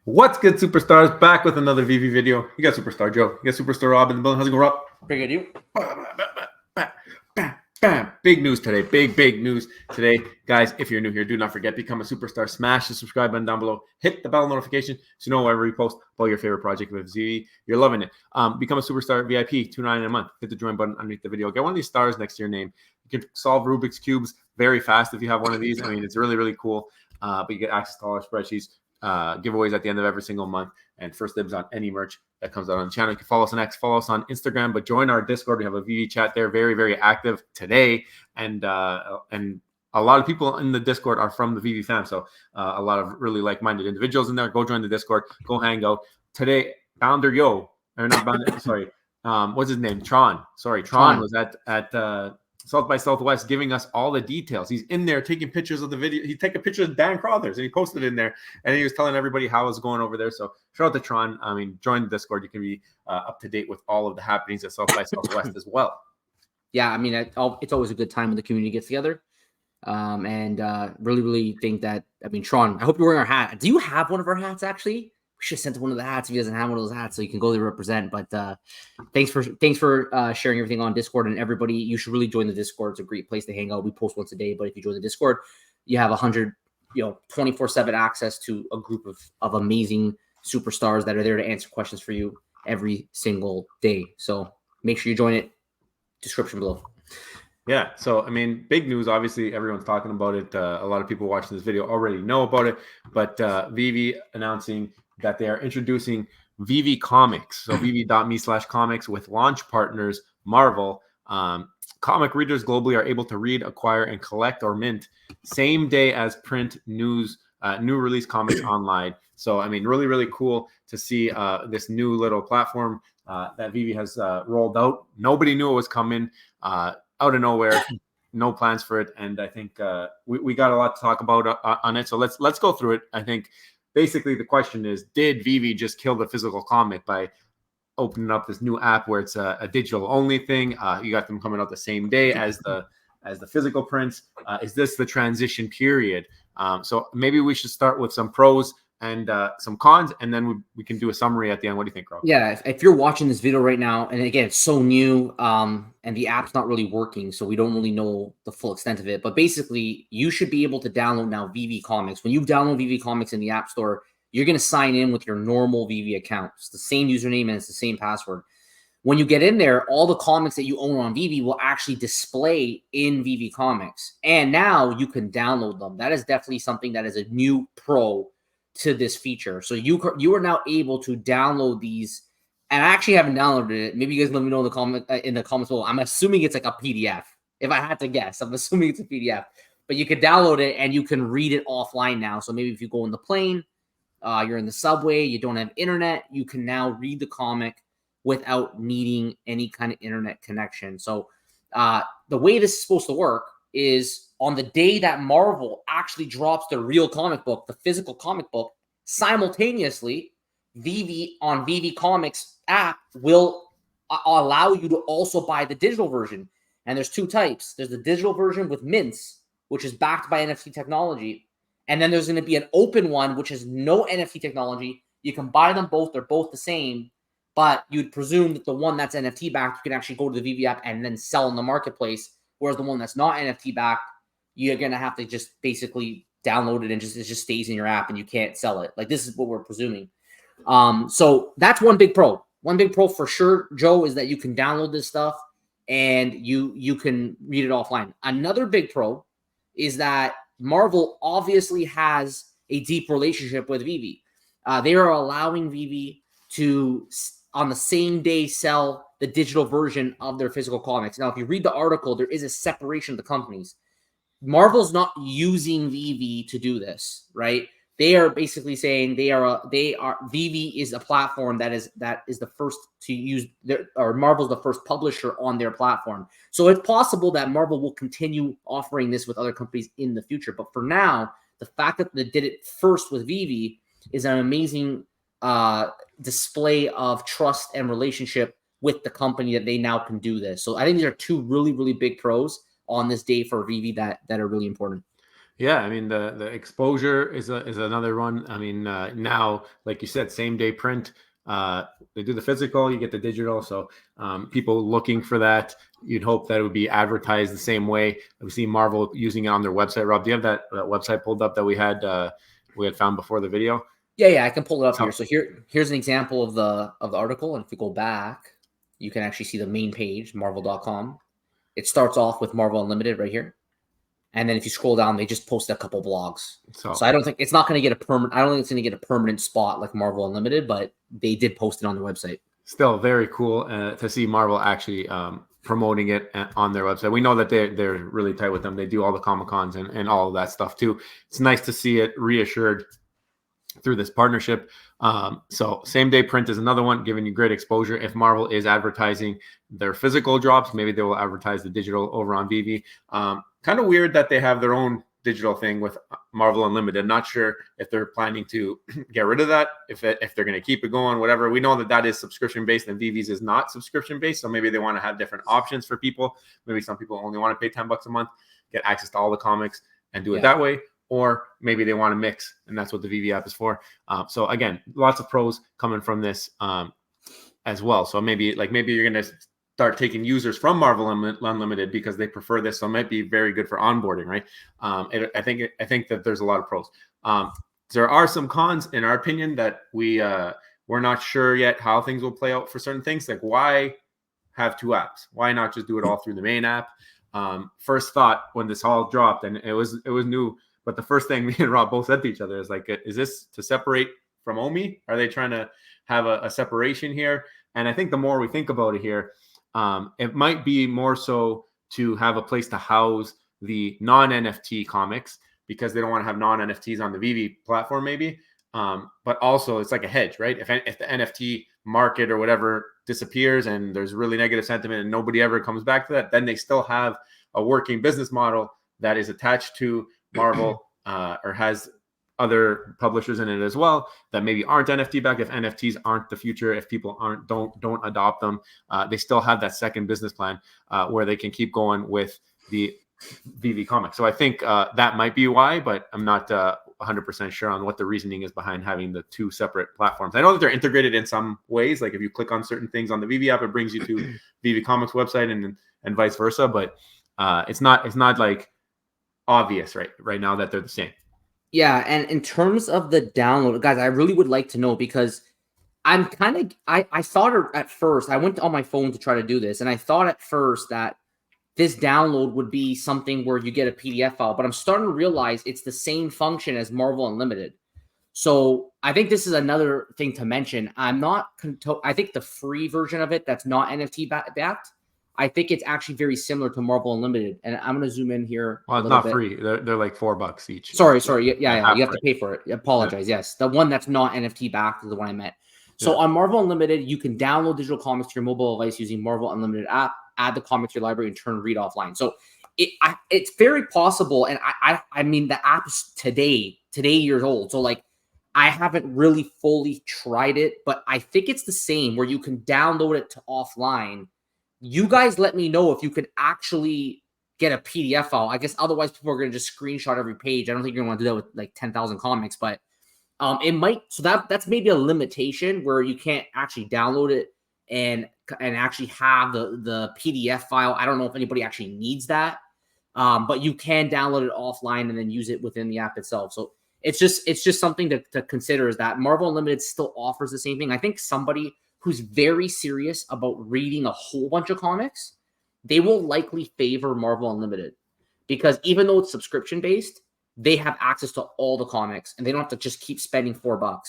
What's good, superstars? Back with another VV video. You got Superstar Joe. You got Superstar Rob in the building. How's it going, Rob? Pretty good, you? Bam. Big news today. Big news today. Guys, if you're new here, do not forget, become a superstar. Smash the subscribe button down below. Hit the bell notification so you know whenever we post about your favorite project with VV. You're loving it. Become a superstar VIP, $2.99 a month. Hit the join button underneath the video. Get one of these stars next to your name. You can solve Rubik's Cubes very fast if you have one of these. I mean, it's really cool. But you get access to all our spreadsheets. Giveaways at the end of every single month, and first dibs on any merch that comes out on the channel. You can follow us on X, follow us on Instagram, but join our Discord. We have a VV chat there, very active today, and a lot of people in the Discord are from the VV fam, so a lot of really like-minded individuals in there. Go join the Discord, go hang out today. What's his name? Tron was at South by Southwest giving us all the details. He's in there taking pictures of the video. He took a picture of Dan Crothers and he posted it in there, and he was telling everybody how it's going over there. So shout out to Tron. I mean, join the Discord. You can be up to date with all of the happenings at South by Southwest as well. Yeah, I mean, it's always a good time when the community gets together. Really think that, I mean, Tron, I hope you're wearing our hat. Do you have one of our hats, actually? We should have sent one of the hats if he doesn't have one of those hats so you can go there represent. But thanks for sharing everything on Discord, and everybody, you should really join the Discord. It's a great place to hang out. We post once a day, but if you join the Discord, you have 24/7 access to a group of amazing superstars that are there to answer questions for you every single day. So make sure you join it. Description below. Yeah, so I mean, big news. Obviously, everyone's talking about it. A lot of people watching this video already know about it, but Veve announcing that they are introducing Veve Comics. So vv.me/comics with launch partners Marvel. Comic readers globally are able to read, acquire, and collect or mint same day as print news, new release comics online. So I mean, really cool to see this new little platform that Veve has rolled out. Nobody knew it was coming. Out of nowhere, no plans for it, and I think we got a lot to talk about on it. So let's go through it. I think basically the question is, did Veve just kill the physical comic by opening up this new app where it's a digital only thing? You got them coming out the same day as the physical prints. Is this the transition period? So maybe we should start with some pros and some cons, and then we can do a summary at the end. What do you think, Rob? Yeah, if you're watching this video right now, and again, it's so new, and the app's not really working, so we don't really know the full extent of it. But basically, you should be able to download now Veve Comics. When you download Veve Comics in the App Store, you're going to sign in with your normal Veve account. It's the same username and it's the same password. When you get in there, all the comics that you own on Veve will actually display in Veve Comics. And now you can download them. That is definitely something that is a new pro to this feature. So you are now able to download these, and I actually haven't downloaded it. Maybe you guys let me know in the comments below. I'm assuming it's like a PDF. If I had to guess, I'm assuming it's a PDF. But you could download it and you can read it offline now. So maybe if you go in the plane, you're in the subway, you don't have internet, you can now read the comic without needing any kind of internet connection. So the way this is supposed to work is on the day that Marvel actually drops the real comic book, the physical comic book, simultaneously, Veve on Veve Comics app will allow you to also buy the digital version. And there's two types. There's the digital version with mints, which is backed by NFT technology. And then there's going to be an open one, which has no NFT technology. You can buy them both. They're both the same. But you'd presume that the one that's NFT backed, you can actually go to the Veve app and then sell in the marketplace. Whereas the one that's not NFT backed, you're going to have to just basically download it and it just stays in your app and you can't sell it. Like, this is what we're presuming. So that's one big pro. One big pro for sure, Joe, is that you can download this stuff and you can read it offline. Another big pro is that Marvel obviously has a deep relationship with Veve. They are allowing Veve to, on the same day, sell the digital version of their physical comics. Now, if you read the article, there is a separation of the companies. Marvel's not using Veve to do this, right? They are basically saying Veve is a platform that is the first to use or Marvel's the first publisher on their platform. So it's possible that Marvel will continue offering this with other companies in the future. But for now, the fact that they did it first with Veve is an amazing display of trust and relationship with the company that they now can do this. So I think these are two really big pros on this day for Veve that are really important. Yeah, I mean the exposure is another one. I mean now, like you said, same day print. They do the physical, you get the digital. So people looking for that, you'd hope that it would be advertised the same way. We've seen Marvel using it on their website. Rob, do you have that website pulled up that we had found before the video? Yeah, I can pull it up So, here. So here's an example of the article, and if we go back, you can actually see the main page, marvel.com. It starts off with Marvel Unlimited right here. And then if you scroll down, they just posted a couple blogs. So I don't think it's not going to get a permanent. I don't think it's going to get a permanent spot like Marvel Unlimited, but they did post it on their website. Still very cool to see Marvel actually promoting it on their website. We know that they're really tight with them. They do all the Comic Cons and all of that stuff too. It's nice to see it reassured through this partnership. So same day print is another one, giving you great exposure. If Marvel is advertising their physical drops, maybe they will advertise the digital over on Veve. Kind of weird that they have their own digital thing with Marvel Unlimited. Not sure if they're planning to get rid of that, if they're going to keep it going, whatever. We know that is subscription based and Veve's is not subscription based. So maybe they want to have different options for people. Maybe some people only want to pay $10 a month, get access to all the comics and do it that way. Or maybe they want to mix, and that's what the Veve app is for. So again, lots of pros coming from this as well. So maybe you're going to start taking users from Marvel Unlimited because they prefer this. So it might be very good for onboarding, right? I think that there's a lot of pros. There are some cons, in our opinion, that we're not sure yet how things will play out for certain things. Like, why have two apps? Why not just do it all through the main app? First thought when this all dropped, and it was new. But the first thing me and Rob both said to each other is like, is this to separate from Omi? Are they trying to have a separation here? And I think the more we think about it here, it might be more so to have a place to house the non-NFT comics because they don't want to have non-NFTs on the Veve platform maybe. But also it's like a hedge, right? If the NFT market or whatever disappears and there's really negative sentiment and nobody ever comes back to that, then they still have a working business model that is attached to Marvel or has other publishers in it as well that maybe aren't NFT backed. If NFTs aren't the future, if people don't adopt them, they still have that second business plan where they can keep going with the Veve comics. So I think that might be why, but I'm not 100% sure on what the reasoning is behind having the two separate platforms. I know that they're integrated in some ways. Like if you click on certain things on the Veve app, it brings you to Veve Comics website and vice versa. But it's not like obvious right now that they're the same. Yeah, and in terms of the download, guys, I really would like to know because I'm kind of I thought at first, I went on my phone to try to do this, and I thought at first that this download would be something where you get a PDF file, but I'm starting to realize it's the same function as Marvel Unlimited. So I think this is another thing to mention. I think the free version of it that's not NFT backed, I think it's actually very similar to Marvel Unlimited. And I'm going to zoom in here. Well, it's not free. They're like $4 each. Sorry. Yeah. You have to pay for it. I apologize. Yeah. Yes. The one that's not NFT backed is the one I meant. So on Marvel Unlimited, you can download digital comics to your mobile device using Marvel Unlimited app, add the comics to your library, and turn read offline. So it's very possible. And I mean, the app is today years old. So like, I haven't really fully tried it, but I think it's the same where you can download it to offline. You guys let me know if you could actually get a PDF file. I guess otherwise people are going to just screenshot every page. I don't think you're going to want to do that with like 10,000 comics, but it might. So that's maybe a limitation where you can't actually download it and actually have the PDF file. I don't know if anybody actually needs that, but you can download it offline and then use it within the app itself. So it's just something to consider is that Marvel Unlimited still offers the same thing. I think somebody who's very serious about reading a whole bunch of comics, they will likely favor Marvel Unlimited because even though it's subscription based, they have access to all the comics and they don't have to just keep spending $4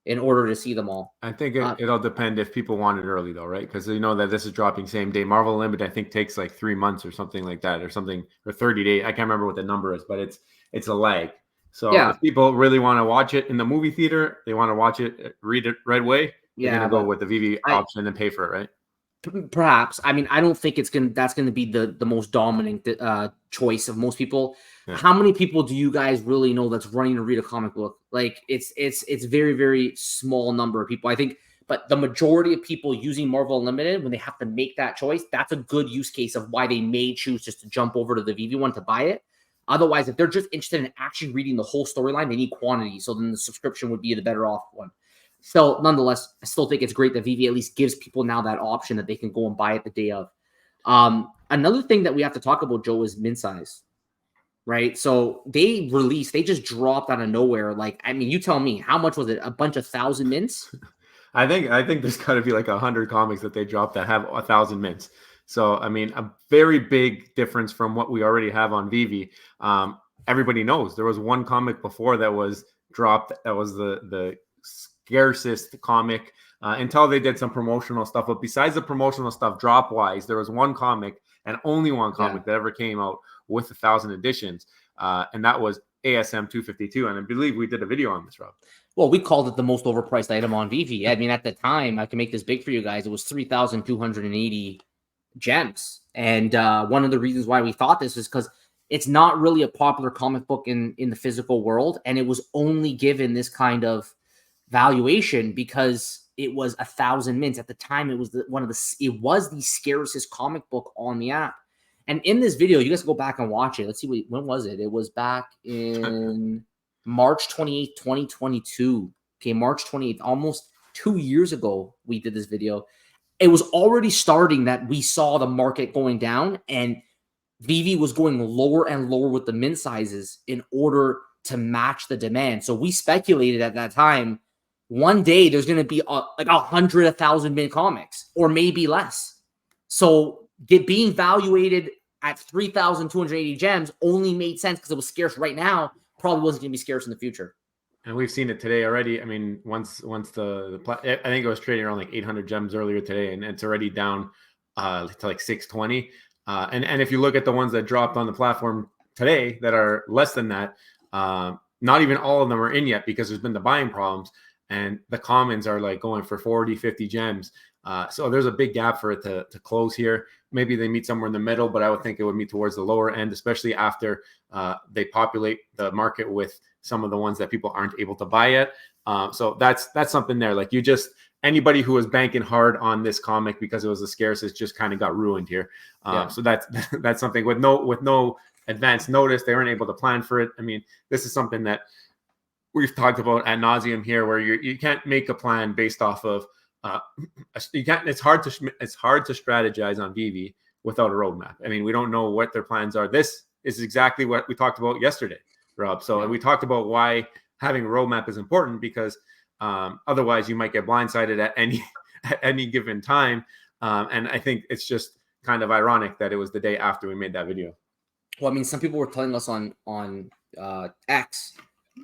in order to see them all. I think it'll depend if people want it early though, right? Because you know that this is dropping same day. Marvel Unlimited, I think, takes like 3 months or something like that, or 30 days. I can't remember what the number is, but it's a lag. So if people really want to watch it in the movie theater, they want to watch it, read it right away. You're gonna go with the Veve option and pay for it, right? Perhaps. I mean, I don't think that's gonna be the most dominant choice of most people. Yeah. How many people do you guys really know that's running to read a comic book? Like it's very, very small number of people, I think. But the majority of people using Marvel Unlimited, when they have to make that choice, that's a good use case of why they may choose just to jump over to the Veve one to buy it. Otherwise, if they're just interested in actually reading the whole storyline, they need quantity. So then the subscription would be the better off one. So nonetheless, I still think it's great that Veve at least gives people now that option that they can go and buy it the day of. Another thing that we have to talk about, Joe, is mint size, right? So they just dropped out of nowhere. Like, I mean, you tell me, how much was it? A bunch of 1,000 mints? I think there's got to be like 100 comics that they dropped that have 1,000 mints. So, I mean, a very big difference from what we already have on Veve. Everybody knows there was one comic before that was dropped. That was the scarcest comic until they did some promotional stuff. But besides the promotional stuff, drop wise, there was one comic and only one comic that ever came out with 1,000 editions. And that was ASM 252. And I believe we did a video on this, Rob. Well, we called it the most overpriced item on Veve. I mean, at the time, I can make this big for you guys. It was 3,280 gems. And one of the reasons why we thought this is because it's not really a popular comic book in the physical world. And it was only given this kind of valuation because it was 1,000 mints. At the time, it was it was the scarcest comic book on the app. And in this video, you guys go back and watch it. Let's see, when was it? It was back in March 28th, 2022. Okay, March 28th, almost 2 years ago, we did this video. It was already starting that we saw the market going down, and Veve was going lower and lower with the mint sizes in order to match the demand. So we speculated at that time, one day there's going to be like 100,000 mint comics, or maybe less. So being valuated at 3,280 gems only made sense because it was scarce right now. Probably wasn't going to be scarce in the future. And we've seen it today already. I mean, once I think it was trading around like 800 gems earlier today, and it's already down to like 620. And if you look at the ones that dropped on the platform today that are less than that, not even all of them are in yet because there's been the buying problems, and the commons are like going for 40, 50 gems. So there's a big gap for it to close here. Maybe they meet somewhere in the middle, but I would think it would meet towards the lower end, especially after they populate the market with some of the ones that people aren't able to buy yet. So that's something there. Like, anybody who was banking hard on this comic because it was the scarcest just kind of got ruined here. So that's something with no advance notice. They weren't able to plan for it. I mean, this is something that we've talked about ad nauseum here, where you can't make a plan based off of it's hard to strategize on Veve without a roadmap. I mean, we don't know what their plans are. This is exactly what we talked about yesterday, Rob. So we talked about why having a roadmap is important, because otherwise you might get blindsided at any given time. And I think it's just kind of ironic that it was the day after we made that video. Well, I mean, some people were telling us on X,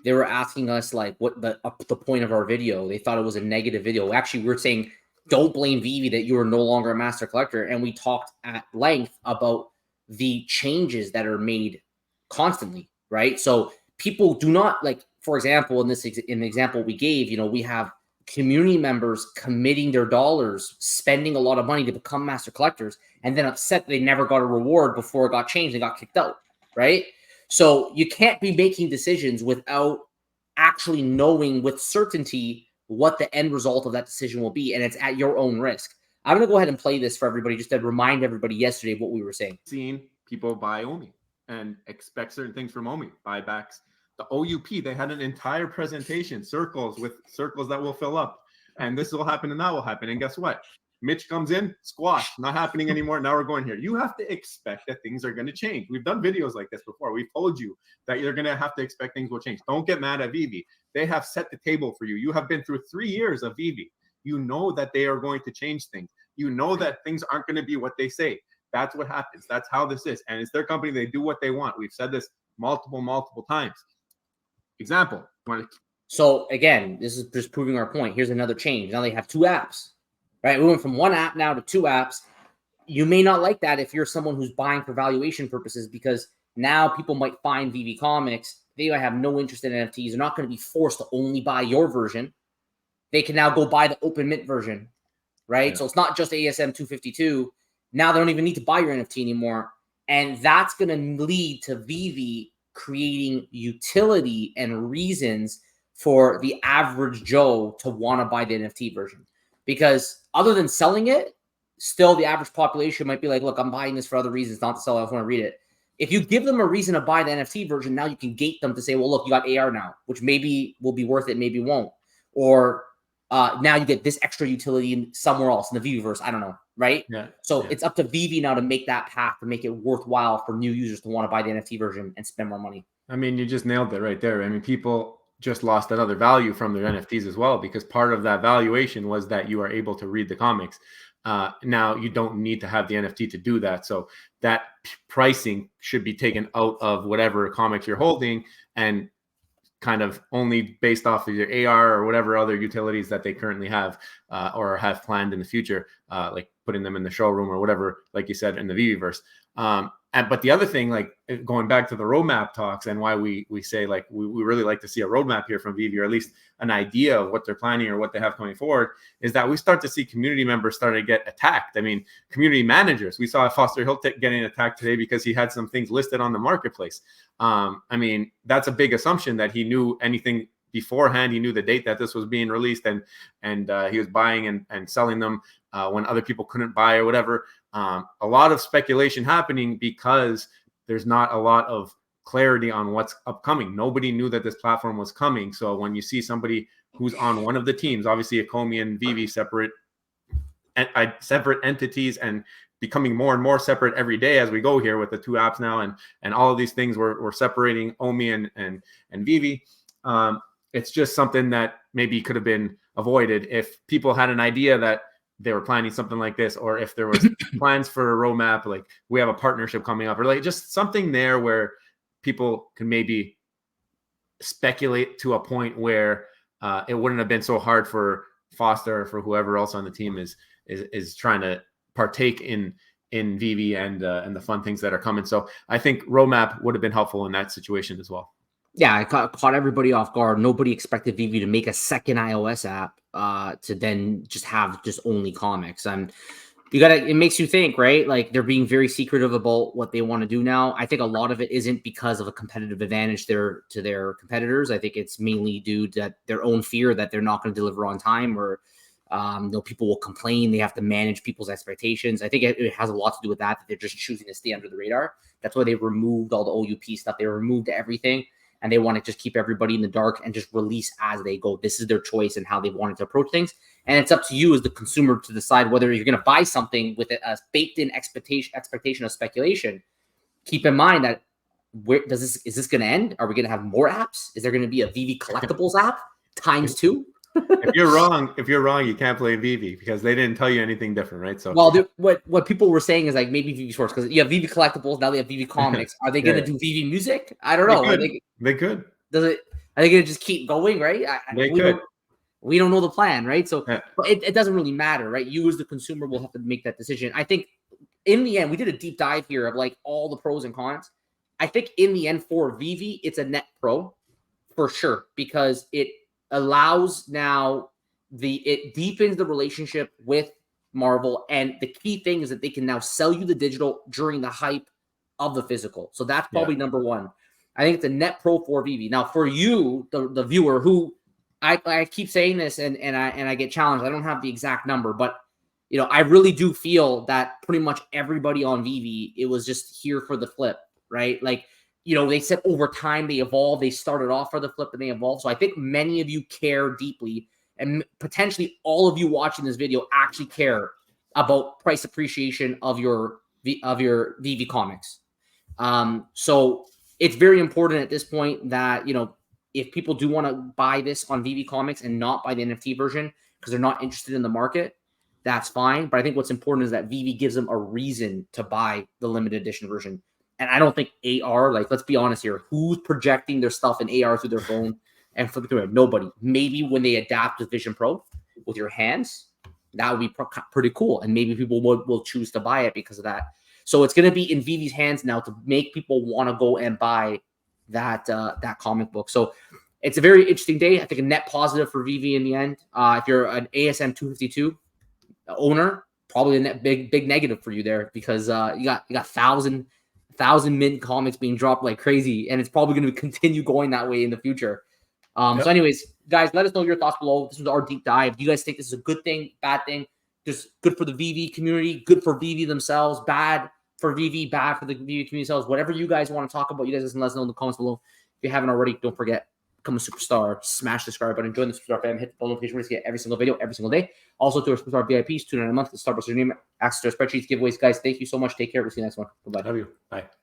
they were asking us like what the point of our video. They thought it was a negative video. Actually, we were saying, don't blame Veve that you are no longer a master collector. And we talked at length about the changes that are made constantly, right? So people do not, like, for example, in the example we gave, we have community members committing their dollars, spending a lot of money to become master collectors, and then upset they never got a reward before it got changed and got kicked out, right? So you can't be making decisions without actually knowing with certainty what the end result of that decision will be, and it's at your own risk. I'm going to go ahead and play this for everybody just to remind everybody yesterday of what we were saying. Seeing people buy OMI and expect certain things from OMI, buybacks. The OUP, they had an entire presentation, circles that will fill up, and this will happen and that will happen. And guess what? Mitch comes in, squash, not happening anymore. Now we're going here. You have to expect that things are going to change. We've done videos like this before. We've told you that you're going to have to expect things will change. Don't get mad at Veve. They have set the table for you. You have been through 3 years of Veve. You know that they are going to change things. You know that things aren't going to be what they say. That's what happens. That's how this is. And it's their company. They do what they want. We've said this multiple times. Example. So again, this is just proving our point. Here's another change. Now they have 2 apps, right? We went from 1 app now to 2 apps. You may not like that if you're someone who's buying for valuation purposes, because now people might find Veve Comics. They might have no interest in NFTs. They're not going to be forced to only buy your version. They can now go buy the open mint version, right? Yeah. So it's not just ASM 252. Now they don't even need to buy your NFT anymore. And that's going to lead to Veve creating utility and reasons for the average Joe to want to buy the NFT version. Because other than selling it, still the average population might be like, look, I'm buying this for other reasons, not to sell. I just want to read it. if you give them a reason to buy the NFT version, now you can gate them to say, well, look, you got AR now, which maybe will be worth it, maybe won't. Or now you get this extra utility somewhere else in the Veveverse. I don't know, right? Yeah. So it's up to Veve now to make that path, to make it worthwhile for new users to want to buy the NFT version and spend more money. I mean, you just nailed it right there. I mean, people just lost another value from their NFTs as well, because part of that valuation was that you are able to read the comics. Now you don't need to have the NFT to do that. So that pricing should be taken out of whatever comics you're holding and kind of only based off of your AR or whatever other utilities that they currently have or have planned in the future, like putting them in the showroom or whatever, like you said, in the Veveverse. But the other thing, like going back to the roadmap talks and why we say like we really like to see a roadmap here from Veve, or at least an idea of what they're planning or what they have coming forward, is that we start to see community members start to get attacked. I mean, community managers. We saw Foster Hill getting attacked today because he had some things listed on the marketplace. I mean, that's a big assumption that he knew anything beforehand. He knew the date that this was being released, and he was buying and selling them when other people couldn't buy or whatever. A lot of speculation happening because there's not a lot of clarity on what's upcoming. Nobody knew that this platform was coming. So when you see somebody who's on one of the teams, obviously ecomi and Veve separate entities, and becoming more and more separate every day as we go here with the two apps now, and all of these things we're separating Omi and Veve. It's just something that maybe could have been avoided if people had an idea that they were planning something like this, or if there was plans for a roadmap, like we have a partnership coming up, or like just something there where people can maybe speculate to a point where it wouldn't have been so hard for Foster or for whoever else on the team is trying to partake in Veve and the fun things that are coming. So I think roadmap would have been helpful in that situation as well. Yeah, it caught everybody off guard. Nobody expected Veve to make a second iOS app to then just have only comics. And it makes you think, right? Like, they're being very secretive about what they want to do now. I think a lot of it isn't because of a competitive advantage to their competitors. I think it's mainly due to their own fear that they're not going to deliver on time, or people will complain. They have to manage people's expectations. I think it has a lot to do with that they're just choosing to stay under the radar. That's why they removed all the OUP stuff. They removed everything. And they want to just keep everybody in the dark and just release as they go. This is their choice and how they wanted to approach things. And it's up to you as the consumer to decide whether you're going to buy something with a baked-in expectation of speculation. Keep in mind that is this going to end? Are we going to have more apps? Is there going to be a Veve collectibles app times 2? If you're wrong, you can't play Veve because they didn't tell you anything different, right? So, well, what people were saying is like maybe Veve Sports, because you have Veve collectibles, now they have Veve comics. Are they going to do Veve music? I don't know. They could. Are they going to just keep going, right? We don't know the plan, right? So, but it doesn't really matter, right? You as the consumer will have to make that decision. I think in the end, we did a deep dive here of like all the pros and cons. I think in the end for Veve, it's a net pro for sure, because it allows now it deepens the relationship with Marvel, and the key thing is that they can now sell you the digital during the hype of the physical. So that's probably number one. I think it's a net pro for Veve. Now for you, the viewer, who I keep saying this and I get challenged. I don't have the exact number, but I really do feel that pretty much everybody on Veve, it was just here for the flip, right? Like, they said over time they evolved. They started off for the flip and they evolved. So I think many of you care deeply, and potentially all of you watching this video actually care about price appreciation of your Veve comics. So it's very important at this point that, if people do want to buy this on Veve comics and not buy the NFT version because they're not interested in the market, that's fine. But I think what's important is that Veve gives them a reason to buy the limited edition version. And I don't think AR, like, let's be honest here, who's projecting their stuff in AR through their phone and flipping through it? Nobody. Maybe when they adapt with Vision Pro with your hands, that would be pretty cool. And maybe people will choose to buy it because of that. So it's going to be in Veve's hands now to make people want to go and buy that comic book. So it's a very interesting day. I think a net positive for Veve in the end. If you're an ASM 252 owner, probably a net big negative for you there, because you got 1,000 mint comics being dropped like crazy, and it's probably going to continue going that way in the future. So anyways, guys, let us know your thoughts below. This was our deep dive. Do you guys think this is a good thing, bad thing? Just good for the Veve community, good for Veve themselves, bad? for VV, bad for the VV community sales, whatever you guys want to talk about, you guys let us know in the comments below. If you haven't already, don't forget, become a superstar, smash the subscribe button, join the superstar fam, hit the bell notification to get every single video every single day. Also to our superstar VIPs, $2.99 a month, the Starbucks name, access to our spreadsheets, giveaways. Guys, thank you so much. Take care. We'll see you next one. Goodbye. Love you. Bye.